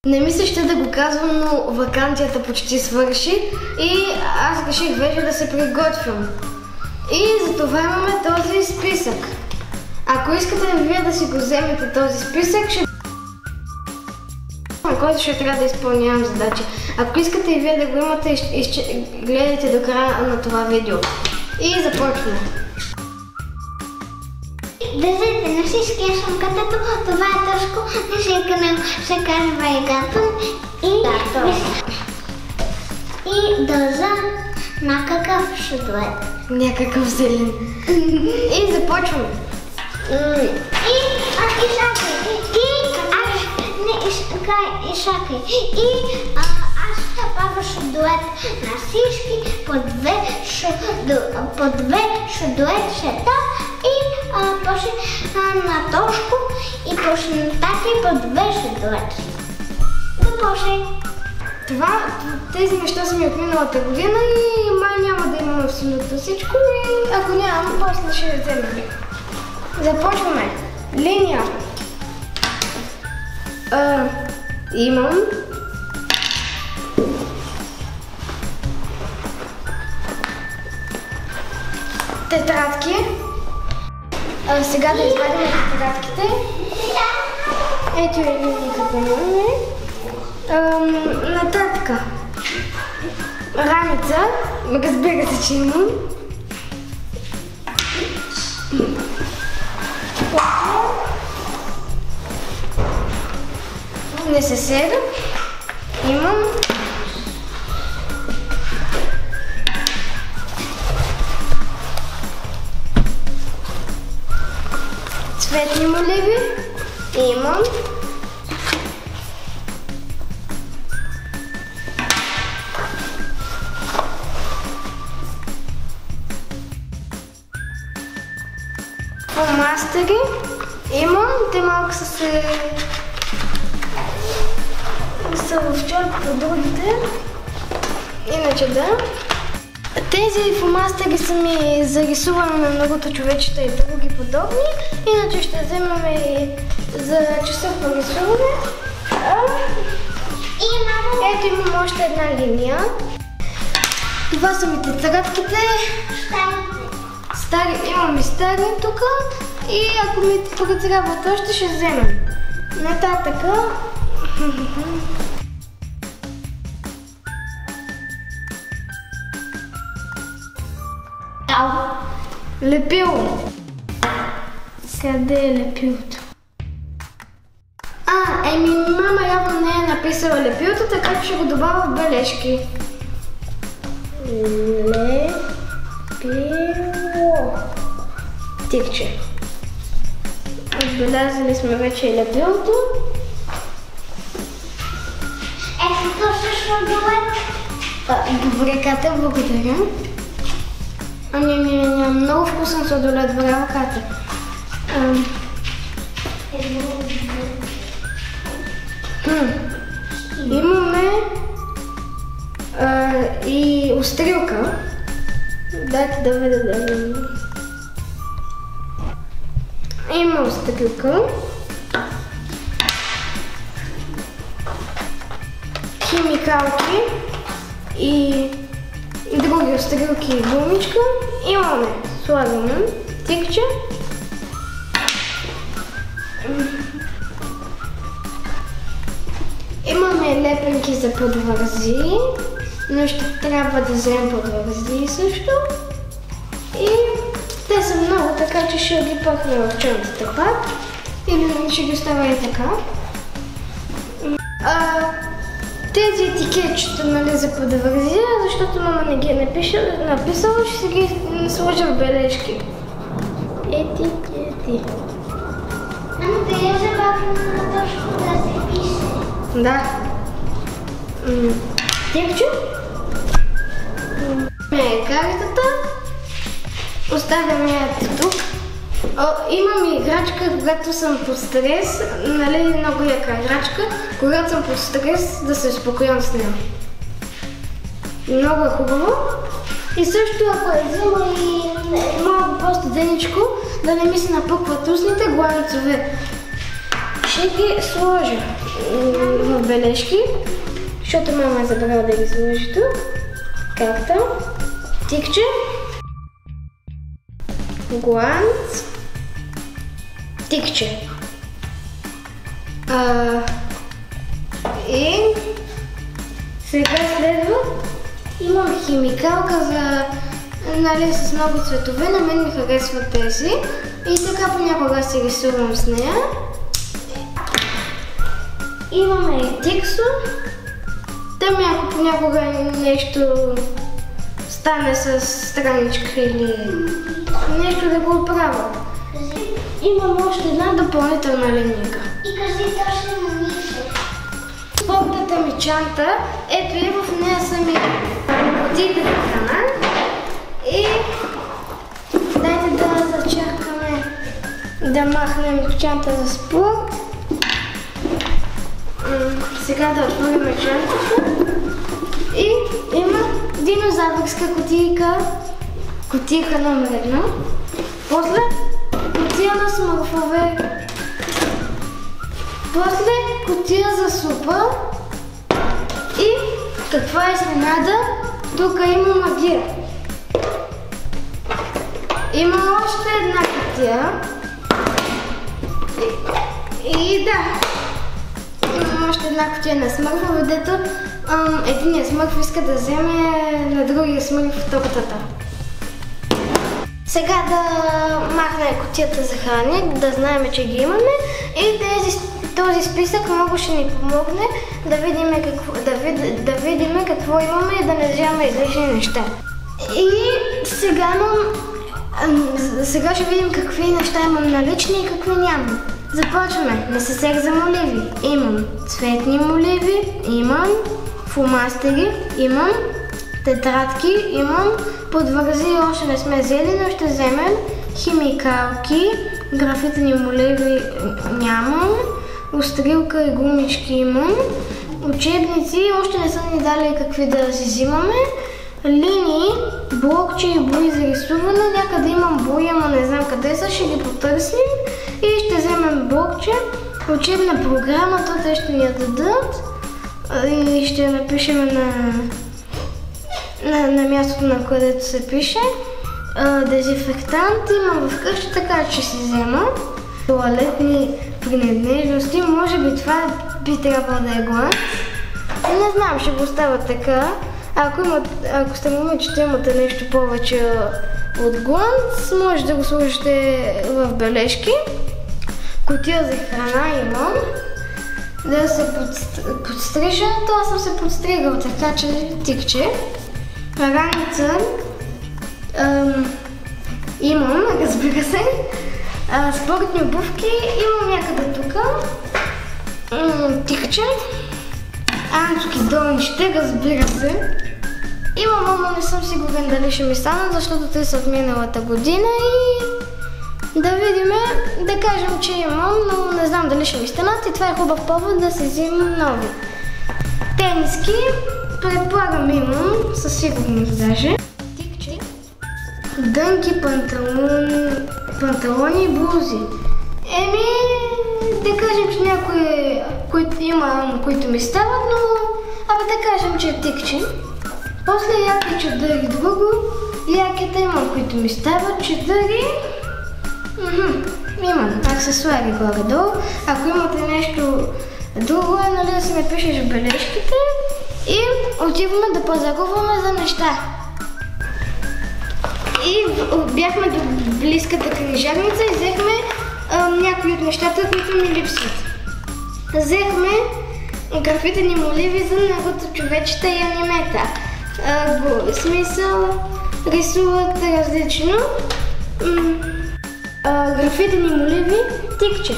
Не ми се ще да го казвам, но ваканцията почти свърши и аз реших вече да се приготвям. И затова имаме този списък. Ако искате вие да си го вземете този списък, който ще трябва да изпълнявам задачи. Ако искате и вие да го имате, гледайте до края на това видео. И започваме. Държете на всички, аз съм Катето, това е Тошко, нашия канал се казва Игатон и дълза на какъв шедует. Някакъв зелен. И започваме. Аз пава шедует на всички по две шедуетчета и после на Тошко и после на Тати по две шедуетчета. Започне. Тези неща са ми от миналата година и май няма да имаме абсолютно всичко и ако нямам, после ще вземем. Започваме. Линия. Имам тетрадки. Сега да извадим тетрадките. Ето е линията да имаме. Нататък. Раница. Разбира се, че имам. НССР. Имам. Цветни моливи. Имам. Фломастери. Имам. Те малко са в черта от другите. Иначе да. Тези фломастери са ми за рисуване на многото човечета и други подобни. Иначе ще вземем и за часа по рисуване. Ето имам още една линия. Това са ми тетрадките. Стари, имам и стари тук. И ако ми потребват още, ще вземем. Нататъка. Лепило. Къде е лепилото? Мама явно не е написала лепилото, така че ще го добавя в бележки. Лепило. Тикче. Отбелязали сме вече и лепилото. Ето то също добре. Добре, Катя, благодаря. Много вкусен сладолед, браво, Катя. Имаме и острилка. Дайте да видя. Има острилка. Химикалки и други острилки и гумичка. Имаме, слагаме тикче. Имаме лепенки за подвързи, но ще трябва да вземем подвързи също. И те са много, така че ще ги пъхнем в чантата пак. Или ще ги оставя и така. Тези етикетчета, нали, за подвързия, защото мама не ги е написала, ще си ги сложа в бележки. Етикети. Ама да я забавим на Тошко да се пише. Да. Текче. Картата. Оставяме я тук. Имам играчка, когато съм под стрес, нали, много яка играчка, когато съм под стрес да се успокоям с нея. Много е хубаво. И също ако е взема и малко по-студеничко, да не ми се напъкват устните, главицове. Ще ги сложа. в бележки, защото мама е забрала да ги сложи тук. Карта, тикче, гланц, тикче. И сега следва имам химикалка за, нали, с много цветове, на мен ми харесват тези и така понякога си рисувам с нея. Имаме и тиксо, там ако понякога нещо стане с страничка или нещо да го оправя. Имам още една допълнителна линейка. И кажи точно на Миша. Спортната ми чанта, ето и в нея са ми кутиите за храна и дайте да зачеркаме, да махнем чанта за спорт. Сега да отворим чантата и има динозавърска кутийка номер 1, после кутия на смърфове, после кутия за супа и каква е изненада, тук има магия. Има още една кутия и да, има още една кутия на смърфове, дето единият смърф иска да вземе на другия смърф топката. Сега да махнем кутията за храни, да знаем, че ги имаме и този списък много ще ни помогне да видим какво имаме и да не вземаме излишни неща. И сега ще видим какви неща имам налични и какви нямам. Започваме. Несесек за моливи. Имам цветни моливи, имам фломастери, имам тетрадки, имам подвързи, още не сме взели, но ще вземем химикалки, графитени моливи нямам, острилка и гумички имам, учебници, още не са ни дали какви да си взимаме, линии, блокче и бои за рисуване, някъде имам бои, ама не знам къде са, ще ги потърсим и ще вземем блокче, учебна програма, то те ще ни я дадат и ще я напишем на мястото, на където се пише. Дезинфектант имам вкъщи, така че си взема. Туалетни принадлежности, може би това би трябвало да е гланц. Не знам, ще го оставя така. Ако сте момичета имате нещо повече от гланц, може да го сложите в бележки. Кутия за храна имам. Да се подстрижа, то аз съм се подстригал, така че тикче. Раница имам, разбира се. Спортни обувки имам някъде тук. Тикче. Анчки, долнички, разбира се. Имам, ама не съм сигурен дали ще ми станат, защото те са от миналата година и да видим, да кажем, че имам, но не знам дали ще ми станат и това е хубав повод да си взимам нови. Тениски, предполагам имам, със сигурност даже. Тикче, дънки, панталони и блузи. Да кажем, че някои, които имам, които ми стават, но да кажем, че е тикче. После яки чадъри друго, яките имам, които ми стават, чадъри. Имам аксесуари горе-долу. Ако имате нещо друго, нали да си напишеш в бележките и отиваме да пазаруваме за неща. И бяхме до близката книжарница и взехме някои от нещата, които ми липсват. Взехме графитени моливи за негото човечета и анимета. Смисъл, рисуват различно. Графитени моливи, тикче.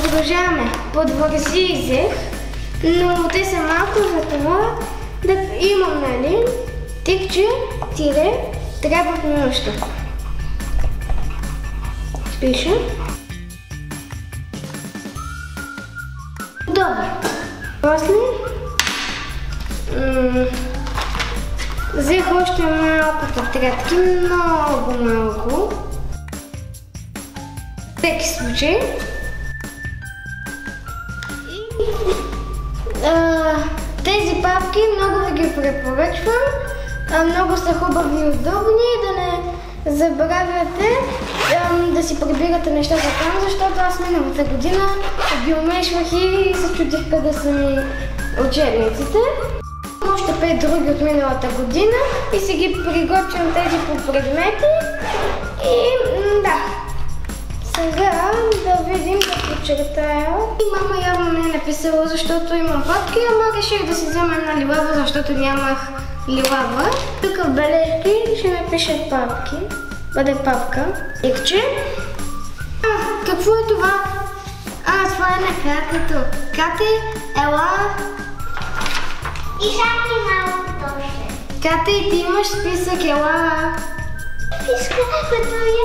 Продължаваме. Подвързи взех, но те са малко, за това да имам, нали, тикче, тире, трябват ми нещо. Пиша. Добре. После взех още малко тетрадки, много малко. Всеки случай. папки, много ви ги препоръчвам. Много са хубави и удобни, да не забравяте да си прибирате нещата там, защото аз миналата година ги умешвах и се чудих къде са ми учебниците. Още 5 други от миналата година и си ги приготвям тези по предмети. И да, сега да видим, да подчертая. И мама явно не е написала, защото имам папки, ама реших да си взема една лилава, защото нямах лилава. Тук в бележки ще напиша папки. Бъде папка. Икче. Какво е това? Това е на Катето. Кате, ела. И шапки малко точно. Кате, и ти имаш списък, ела. Списка, който е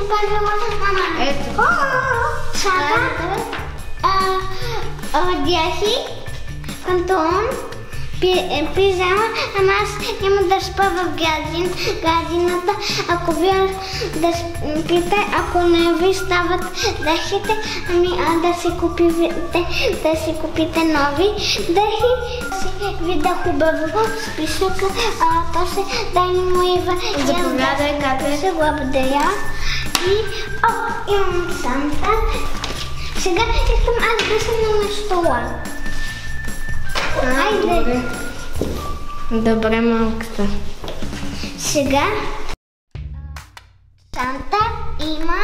добавила мама. Ето. Сега одяхи, панталон, пижама, ама аз няма да спа в градината. Ако вие да спите, ако не ви стават дрехите, да си купите нови дрехи. Си вида хубаво списъка, то се дай му Ива. Заповядай, Кате. Се благодаря. И имам Санта. Сега искам аз да съм на стола. Айде. Добре, малката. Сега Санта има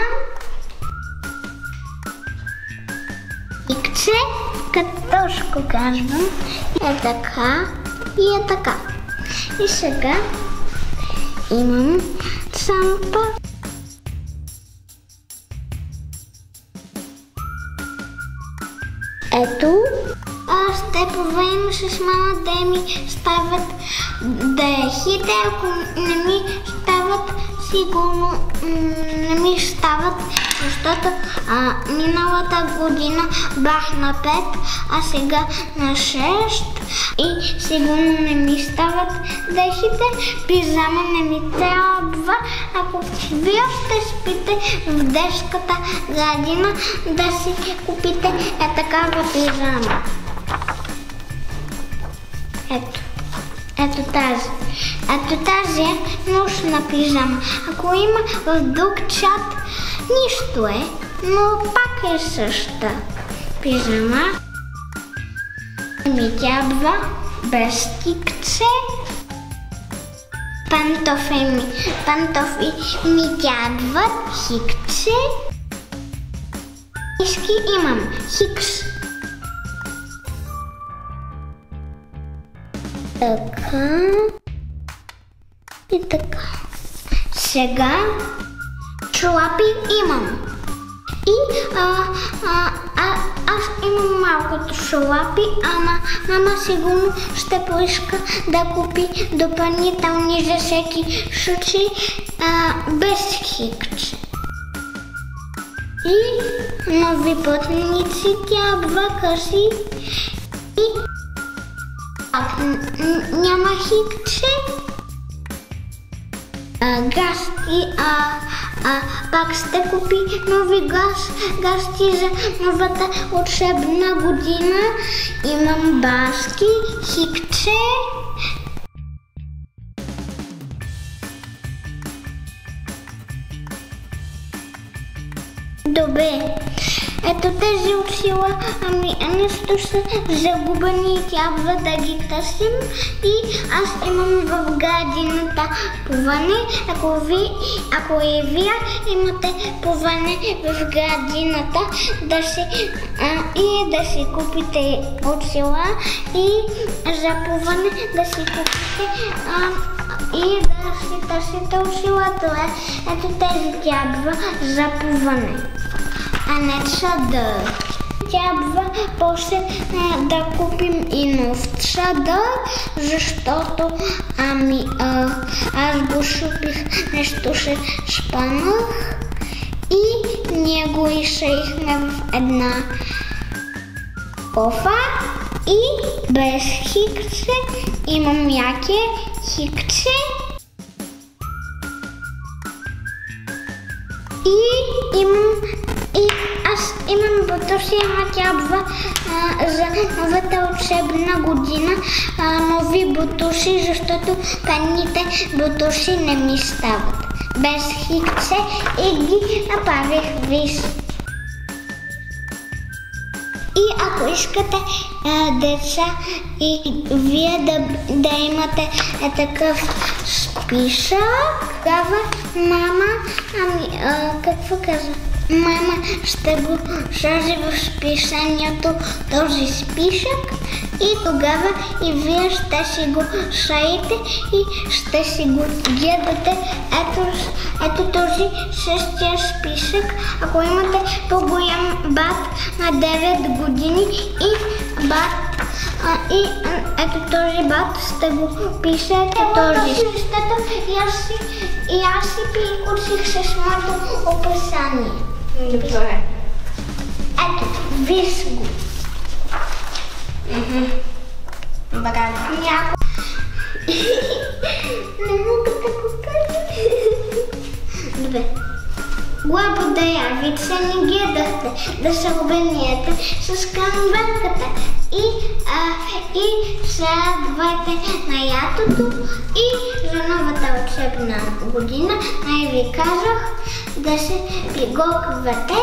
икче, картошко казвам. Е така и е така. И сега имам Санта. Ето. Те по време с мама да ми стават дрехите, ако не ми стават, сигурно не ми стават, защото миналата година бях на 5, а сега на 6 и сигурно не ми стават дрехите, пижама не ми трябва. Ако вие ще спите в детската градина, да си купите такава пижама. Ето тази. Ето тази е нощна пижама. Ако има в друг чат, нищо е, но пак е същата пижама. Ми трябва без тикче. Пантофи ми трябват хикче. Иски имам хикс. Така и така. Сега чорапи имам. И аз имам малкото чорапи, ама мама сигурно ще поиска да купи допълнителни за всеки случай без хикче. И нови пътници трябва къси и няма хикче. Гасти, пак ще купи нови гасти за новата учебна година. Имам баски, хикче. Добре. Ето тези очила, нещо са загубени и трябва да ги търсим. И аз имам в градината плуване. Ако и вие имате плуване в градината, да си купите очила и за плуване да си купите и да си търсите очилата. Ето тези трябва за плуване. А не чадър. Трябва после да купим и нов чадър, защото аз го шупих, нещо се шпанах и ние го изшейхме в една кофа и без хикче имам яке хикче и аз имам бутуши, ама трябва за новата новата учебна година нови бутуши, защото каните бутуши не ми стават. Без хикче и ги направих виж. И ако искате деца и вие да имате такъв списък, тогава мама, какво каза? Мама ще го сложи в списанието този списък и тогава и вие ще си го саите и ще си го гледате. Ето този същия списък. Ако имате по-голям бат на 9 години и бат и ето този бат ще го пишете този. И аз си приключих с моето описание. Добре. Ето, виж го. Браво. Не мога да го кажа. Добре. Благодаря ви, че ни гледахте да се обединете с камбанката и се радвайте на лятото и за новата учебна година. Ви казах да се приготвяте.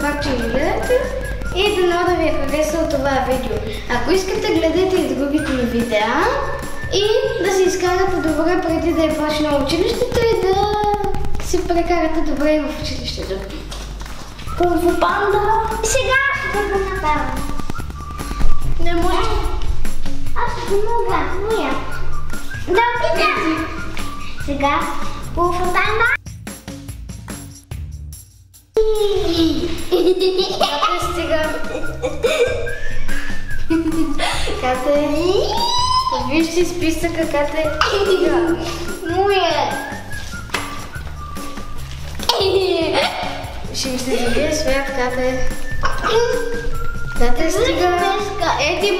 Пак, че гледате и дано да ви е харесало това видео. Ако искате, гледайте и другите ми видеа и да се изкарате добре преди да е почнало училището и да си прекарате добре в училището. Кунг-фу панда! Сега ще го направя. Не може. Аз не мога, моя. Да опитам. Сега кунг-фу панда. Кате стига. Кате. Вижте списъка, Кате. Моя. Ще ми се забие свят, Кате. Кате стига. Ети